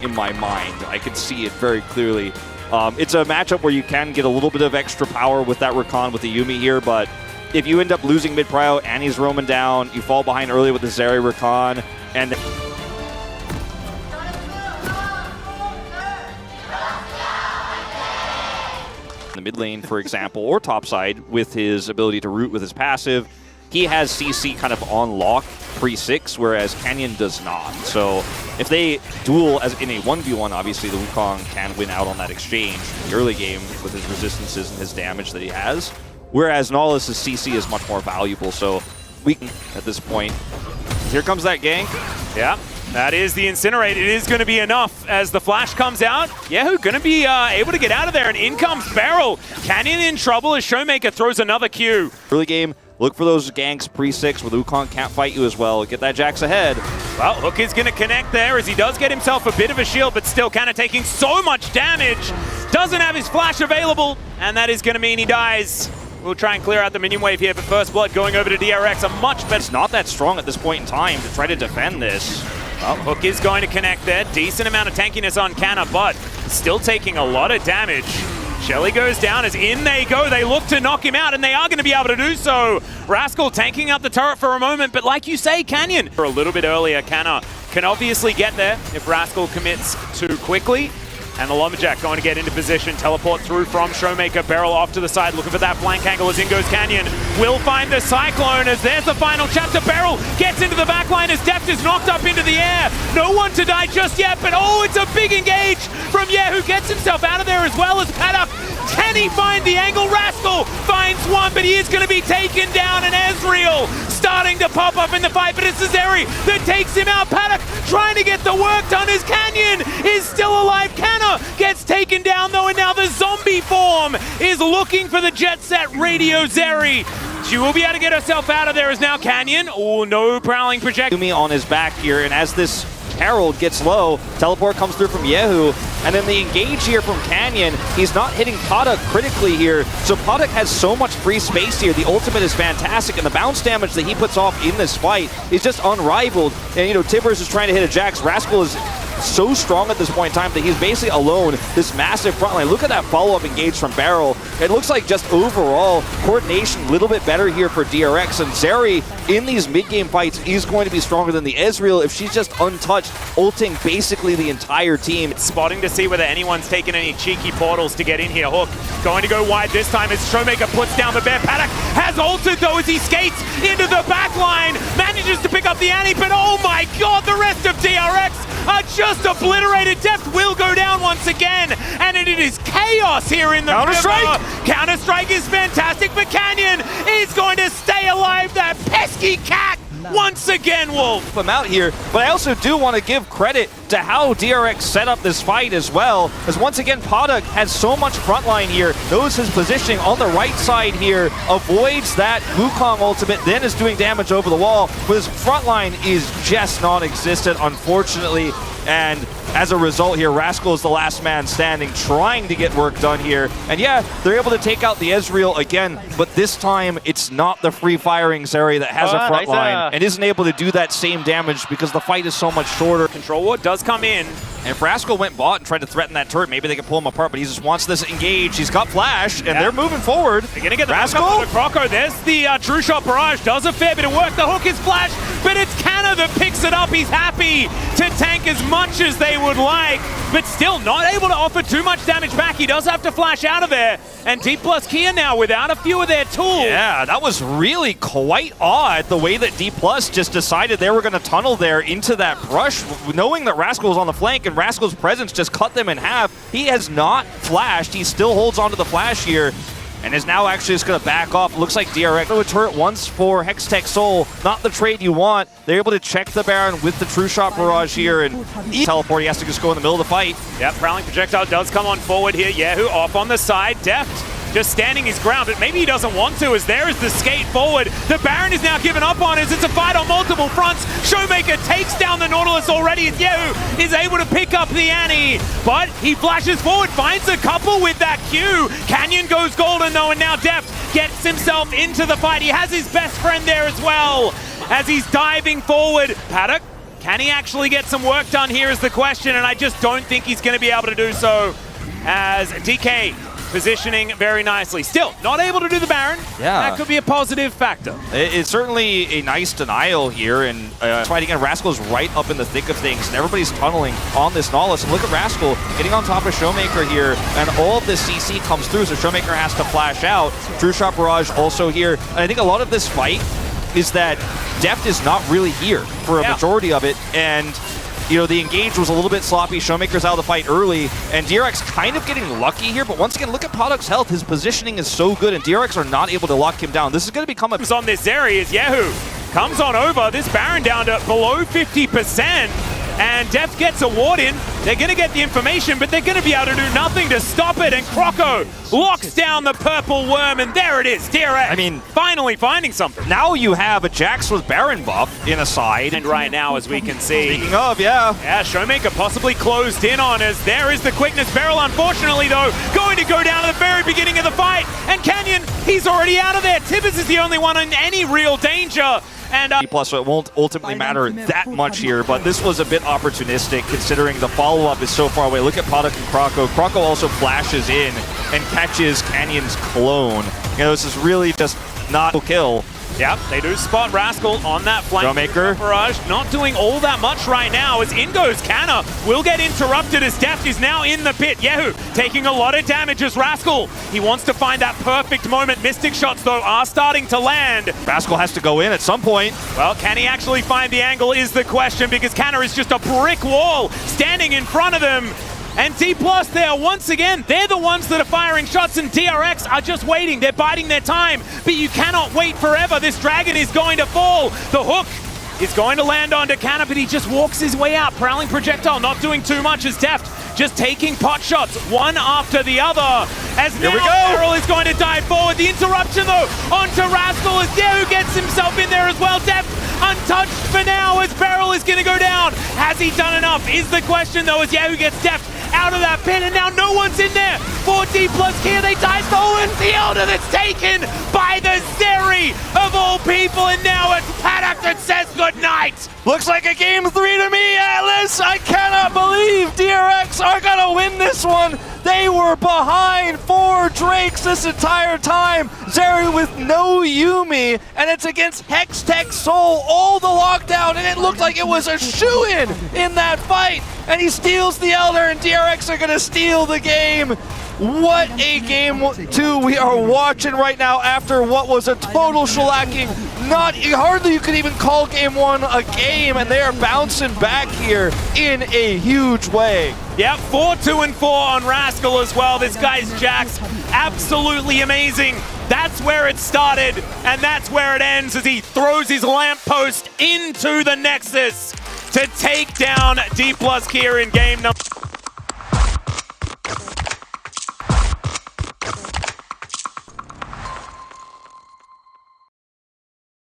in my mind. I can see it very clearly. It's a matchup where you can get a little bit of extra power with that Rakan with the Yuumi here, but if you end up losing mid-prio and he's roaming down, you fall behind early with the Zeri Rakan, and the mid lane, for example, or topside with his ability to root with his passive, he has CC kind of on lock pre-6, whereas Canyon does not. So if they duel as in a 1v1, obviously the Wukong can win out on that exchange in the early game with his resistances and his damage that he has. Whereas Nautilus' CC is much more valuable, so we can, at this point. Here comes that gank. Yeah, that is the Incinerate. It is going to be enough as the flash comes out. Yehu going to be able to get out of there, and in comes Beryl. Canyon in trouble as Showmaker throws another Q. Early game, look for those ganks pre-6 where the Wukong can't fight you as well. Get that Jax ahead. Well, Hook is going to connect there as he does get himself a bit of a shield, but still kind of taking so much damage. Doesn't have his flash available, and that is going to mean he dies. We'll try and clear out the minion wave here, but First Blood going over to DRX, a much better... It's not that strong at this point in time to try to defend this. Well, Hook is going to connect there. Decent amount of tankiness on Canna, but still taking a lot of damage. Shelly goes down as in they go. They look to knock him out, and they are going to be able to do so. Rascal tanking up the turret for a moment, but like you say, Canyon. For a little bit earlier, Canna can obviously get there if Rascal commits too quickly. And the Lumberjack going to get into position, teleport through from Showmaker. Beryl off to the side, looking for that flank angle as in goes Canyon. Will find the Cyclone as there's the final chapter. Beryl gets into the backline as Deft is knocked up into the air. No one to die just yet, but oh, it's a big engage from who gets himself out of there as well as Paddock. Can he find the angle? Rascal finds one, but he is going to be taken down, and Ezreal starting to pop up in the fight, but it's Zeri that takes him out. Paddock trying to get the work done as Canyon is still alive. Canna gets taken down though, and now the zombie form is looking for the Jet Set Radio Zeri. She will be able to get herself out of there as now Canyon. Oh, no prowling projectile. Yuumi on his back here, and as this Herald gets low, teleport comes through from Yehu, and then the engage here from Canyon. He's not hitting Paddock critically here, so Paddock has so much free space here. The ultimate is fantastic, and the bounce damage that he puts off in this fight is just unrivaled. And you know, Tibbers is trying to hit a Jax. Rascal is so strong at this point in time that he's basically alone, this massive front line. Look at that follow-up engage from Beryl. It looks like just overall coordination a little bit better here for DRX, and Zeri in these mid-game fights is going to be stronger than the Ezreal if she's just untouched, ulting basically the entire team. It's spotting to see whether anyone's taken any cheeky portals to get in here. Hook going to go wide this time as Showmaker puts down the bear. Paddock has ulted though as he skates into the back line, manages to pick up the Annie, but oh my god, the rest of DRX are just obliterated. Deft will go down once again, and it is chaos here in the Counter-Strike! Counter-Strike is fantastic, but Canyon is going to stay alive, that pesky cat! Once again, Wolf. I'm out here, but I also do want to give credit to how DRX set up this fight as well, as once again, Paddock has so much frontline here, knows his positioning on the right side here, avoids that Wukong ultimate, then is doing damage over the wall, but his frontline is just non-existent, unfortunately, and as a result here, Rascal is the last man standing, trying to get work done here. And yeah, they're able to take out the Ezreal again, but this time it's not the free-firing Zeri that has a front line and isn't able to do that same damage because the fight is so much shorter. Control Ward does come in. And if Rascal went bot and tried to threaten that turret, maybe they could pull him apart, but he just wants this engage. He's got flash, and they're moving forward. They're going to get the Rascal? the Croco. There's the True Shot Barrage. Does a fair bit of work. The hook is flash, but it's Canna that picks it up. He's happy to tank as much as they would like, but still not able to offer too much damage back. He does have to flash out of there. And D Plus Kia now without a few of their tools. Yeah, that was really quite odd, the way that D Plus just decided they were going to tunnel there into that brush, knowing that Rascal was on the flank, and Rascal's presence just cut them in half. He has not flashed. He still holds onto the flash here, and is now actually just going to back off. Looks like DRX throw a turret once for Hextech Soul. Not the trade you want. They're able to check the Baron with the True Shot Barrage here, and teleport. He has to just go in the middle of the fight. Yep, Prowling Projectile does come on forward here. Yehu off on the side. Deft just standing his ground, but maybe he doesn't want to, as there is the skate forward. The Baron is now given up on as it's a fight on multiple fronts. Showmaker takes down the Nautilus already as Yehu is able to pick up the Annie, but he flashes forward, finds a couple with that Q. Canyon goes golden though, and now Deft gets himself into the fight. He has his best friend there as well, as he's diving forward. Paddock Can he actually get some work done here is the question, and I just don't think he's going to be able to do so, as DK positioning very nicely. Still, not able to do the Baron. Yeah. That could be a positive factor. It's certainly a nice denial here, and fighting again, Rascal's right up in the thick of things, and everybody's tunneling on this Nautilus. And look at Rascal getting on top of Showmaker here, and all of this CC comes through, so Showmaker has to flash out. True Shot Barrage also here, and I think a lot of this fight is that Deft is not really here for a majority of it, and you know, the engage was a little bit sloppy. Showmaker's out of the fight early, and DRX kind of getting lucky here, but once again, look at Product's health. His positioning is so good, and DRX are not able to lock him down. This is going to become a... On this Zeri is Yehu. Comes on over, this Baron down to below 50%, and Deft gets a ward in. They're going to get the information, but they're going to be able to do nothing to stop it, and Croco locks down the purple worm, and there it is, DRX. I mean, finally finding something. Now you have a Jax with Baron buff in a side. And right now, as we can see... Speaking of, yeah, Showmaker possibly closed in on us. There is the quickness. Beryl, unfortunately, though, going to go down at the very beginning of the fight, and Canyon, he's already out of there. Tibbers is the only one in any real danger. And plus, it won't ultimately matter that much here, but this was a bit opportunistic considering the follow-up is so far away. Look at Product and Croco. Croco also flashes in and catches Canyon's clone. You know, this is really just not a kill. Yep, they do spot Rascal on that flank. Showmaker. Barrage not doing all that much right now as in goes Canna. Will get interrupted as Deft is now in the pit. Yehu taking a lot of damage as Rascal. He wants to find that perfect moment. Mystic shots, though, are starting to land. Rascal has to go in at some point. Well, can he actually find the angle is the question, because Canna is just a brick wall standing in front of them. And D+, they are once again, they're the ones that are firing shots, and DRX are just waiting. They're biding their time, but you cannot wait forever. This dragon is going to fall. The hook is going to land onto Canna, but he just walks his way out. Prowling projectile, not doing too much as Deft, just taking pot shots, one after the other. As now Beryl is going to dive forward. The interruption, though, onto Rascal as Yehu gets himself in there as well. Deft untouched for now as Beryl is going to go down. Has he done enough is the question, though, as Yehu gets Deft out of that pit, and now no one's in there. 4D+ here, they die stolen. The Elder that's taken by the Zeri of all people, and now it's Paddock that says goodnight. Looks like a game 3 to me, Atlas. I cannot believe DRX are gonna win this one. They were behind 4 Drakes this entire time. Zeri with no Yuumi, and it's against Hextech Soul, all the lockdown, and it looked like it was a shoo-in in that fight. And he steals the Elder, and DRX are gonna steal the game. What a game 2 we are watching right now after what was a total shellacking. Hardly you could even call game 1 a game, and they are bouncing back here in a huge way. Yep, 4-2-4 on Rascal as well. This guy's Jax, absolutely amazing. That's where it started, and that's where it ends as he throws his lamppost into the Nexus to take down D+ here in game number